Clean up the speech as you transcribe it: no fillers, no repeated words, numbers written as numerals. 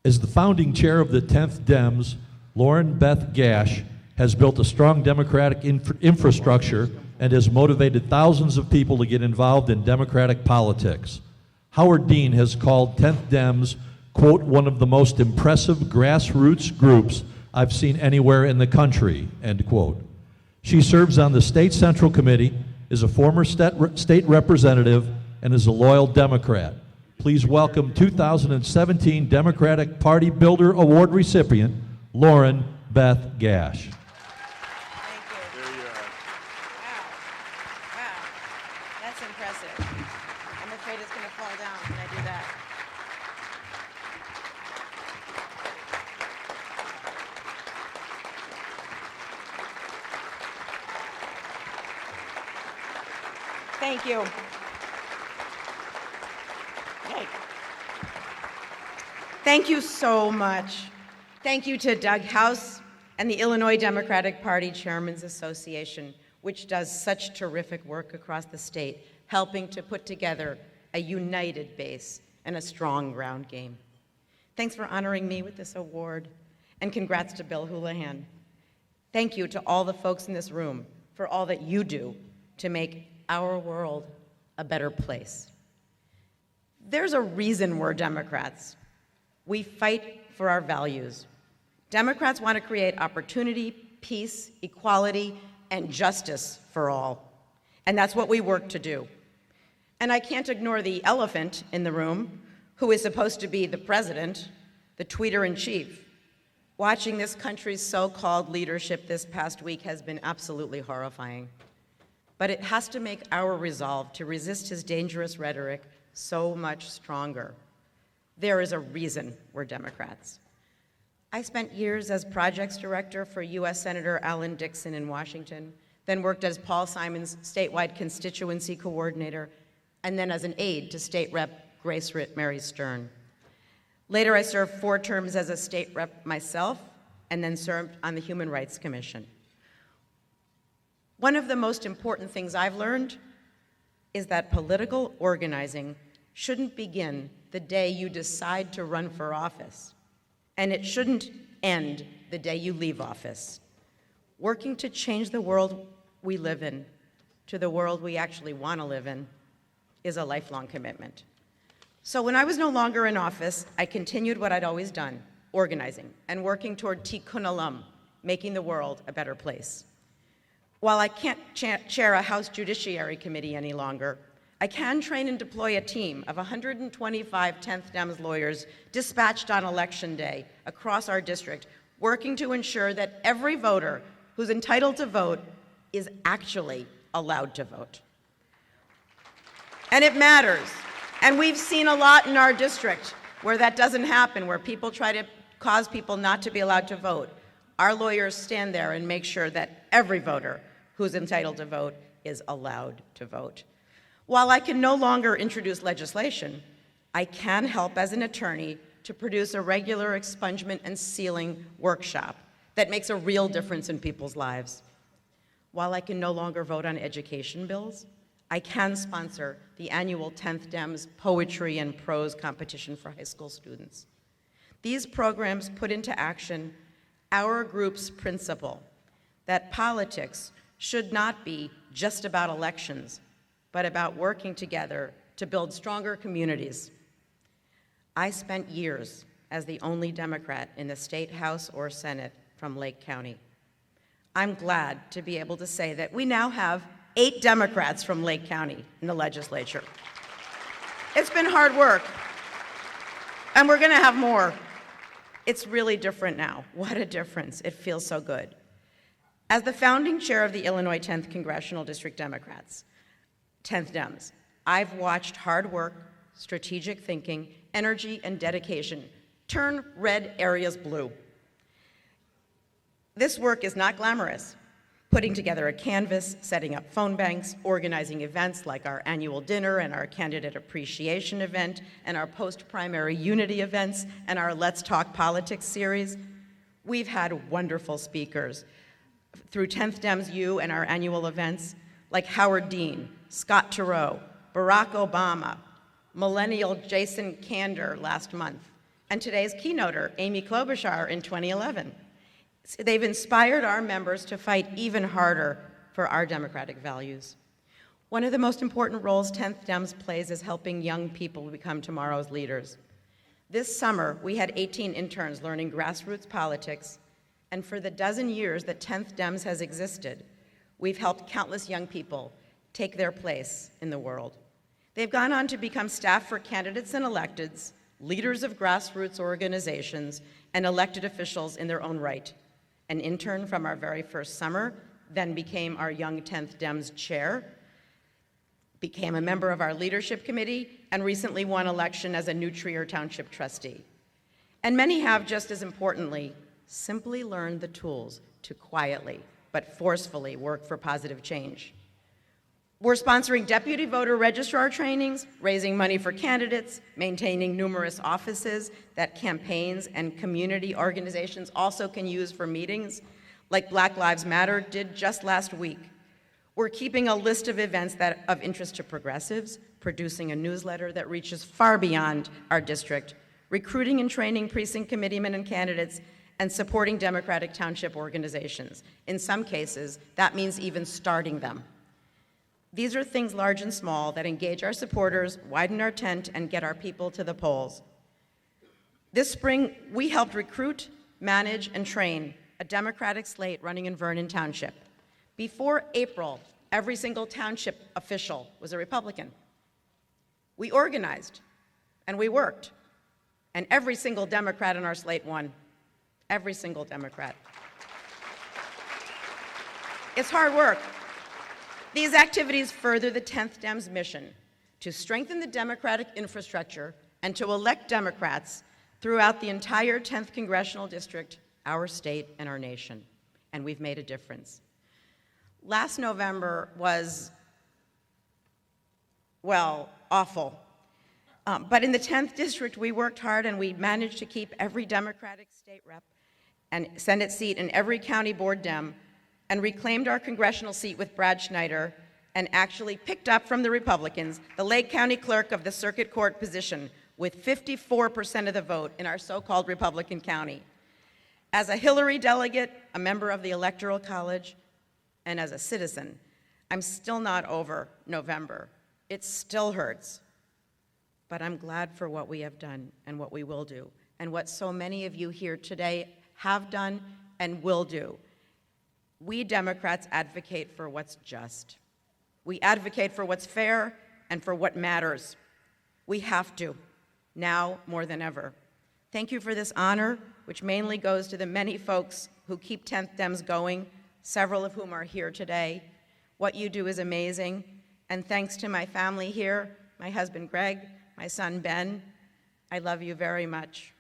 As the founding chair of the 10th Dems, Lauren Beth Gash has built a strong Democratic infrastructure and has motivated thousands of people to get involved in Democratic politics. Howard Dean has called 10th Dems, quote, one of the most impressive grassroots groups I've seen anywhere in the country, end quote. She serves on the State Central Committee, is a former state representative, and is a loyal Democrat. Please welcome 2017 Democratic Party Builder Award recipient, Lauren Beth Gash. Thank you. There you are. Wow. That's impressive. I'm afraid it's going to fall down when I do that. Thank you. Thank you so much. Thank you to Doug House and the Illinois Democratic Party Chairman's Association, which does such terrific work across the state, helping to put together a united base and a strong ground game. Thanks for honoring me with this award, and congrats to Bill Houlihan. Thank you to all the folks in this room for all that you do to make our world a better place. There's a reason we're Democrats. We fight for our values. Democrats want to create opportunity, peace, equality, and justice for all. And that's what we work to do. And I can't ignore the elephant in the room, who is supposed to be the president, the tweeter-in-chief. Watching this country's so-called leadership this past week has been absolutely horrifying. But it has to make our resolve to resist his dangerous rhetoric so much stronger. There is a reason we're Democrats. I spent years as projects director for U.S. Senator Alan Dixon in Washington, then worked as Paul Simon's statewide constituency coordinator, and then as an aide to State Rep Grace Mary Stern. Later, I served 4 terms as a state rep myself, and then served on the Human Rights Commission. One of the most important things I've learned is that political organizing shouldn't begin the day you decide to run for office, and it shouldn't end the day you leave office. Working to change the world we live in to the world we actually want to live in is a lifelong commitment. So when I was no longer in office, I continued what I'd always done, organizing and working toward Tikkun Olam, making the world a better place. While I can't chair a House Judiciary Committee any longer, I can train and deploy a team of 125 10th Dems lawyers dispatched on Election Day across our district, working to ensure that every voter who's entitled to vote is actually allowed to vote. And it matters. And we've seen a lot in our district where that doesn't happen, where people try to cause people not to be allowed to vote. Our lawyers stand there and make sure that every voter who's entitled to vote is allowed to vote. While I can no longer introduce legislation, I can help as an attorney to produce a regular expungement and sealing workshop that makes a real difference in people's lives. While I can no longer vote on education bills, I can sponsor the annual 10th Dems Poetry and Prose competition for high school students. These programs put into action our group's principle that politics should not be just about elections, but about working together to build stronger communities. I spent years as the only Democrat in the State House or Senate from Lake County. I'm glad to be able to say that we now have 8 Democrats from Lake County in the legislature. It's been hard work, and we're gonna have more. It's really different now. What a difference. It feels so good. As the founding chair of the Illinois 10th Congressional District Democrats, 10th Dems, I've watched hard work, strategic thinking, energy, and dedication turn red areas blue. This work is not glamorous. Putting together a canvas, setting up phone banks, organizing events like our annual dinner and our candidate appreciation event and our post-primary unity events and our Let's Talk Politics series. We've had wonderful speakers through 10th Dems U and our annual events like Howard Dean, Scott Turow, Barack Obama, Millennial Jason Kander last month, and today's keynoter, Amy Klobuchar, in 2011. They've inspired our members to fight even harder for our democratic values. One of the most important roles 10th Dems plays is helping young people become tomorrow's leaders. This summer, we had 18 interns learning grassroots politics, and for the dozen years that 10th Dems has existed, we've helped countless young people take their place in the world. They've gone on to become staff for candidates and electeds, leaders of grassroots organizations, and elected officials in their own right. An intern from our very first summer then became our Young 10th Dems chair, became a member of our leadership committee, and recently won election as a New Trier Township trustee. And many have, just as importantly, simply learned the tools to quietly but forcefully work for positive change. We're sponsoring deputy voter registrar trainings, raising money for candidates, maintaining numerous offices that campaigns and community organizations also can use for meetings, like Black Lives Matter did just last week. We're keeping a list of events that of interest to progressives, producing a newsletter that reaches far beyond our district, recruiting and training precinct committeemen and candidates, and supporting Democratic township organizations. In some cases, that means even starting them. These are things large and small that engage our supporters, widen our tent, and get our people to the polls. This spring, we helped recruit, manage, and train a Democratic slate running in Vernon Township. Before April, every single township official was a Republican. We organized, and we worked, and every single Democrat in our slate won. Every single Democrat. It's hard work. These activities further the 10th Dems mission to strengthen the democratic infrastructure and to elect Democrats throughout the entire 10th Congressional District, our state, and our nation. And we've made a difference. Last November was, well, awful. But in the 10th District, we worked hard and we managed to keep every Democratic state rep and Senate seat in every county board Dem, and reclaimed our congressional seat with Brad Schneider, and actually picked up from the Republicans the Lake County clerk of the circuit court position with 54% of the vote in our so-called Republican county. As a Hillary delegate, a member of the Electoral College, and as a citizen, I'm still not over November. It still hurts. But I'm glad for what we have done and what we will do, and what so many of you here today have done and will do. We Democrats advocate for what's just. We advocate for what's fair and for what matters. We have to, now more than ever. Thank you for this honor, which mainly goes to the many folks who keep 10th Dems going, several of whom are here today. What you do is amazing. And thanks to my family here, my husband Greg, my son Ben, I love you very much.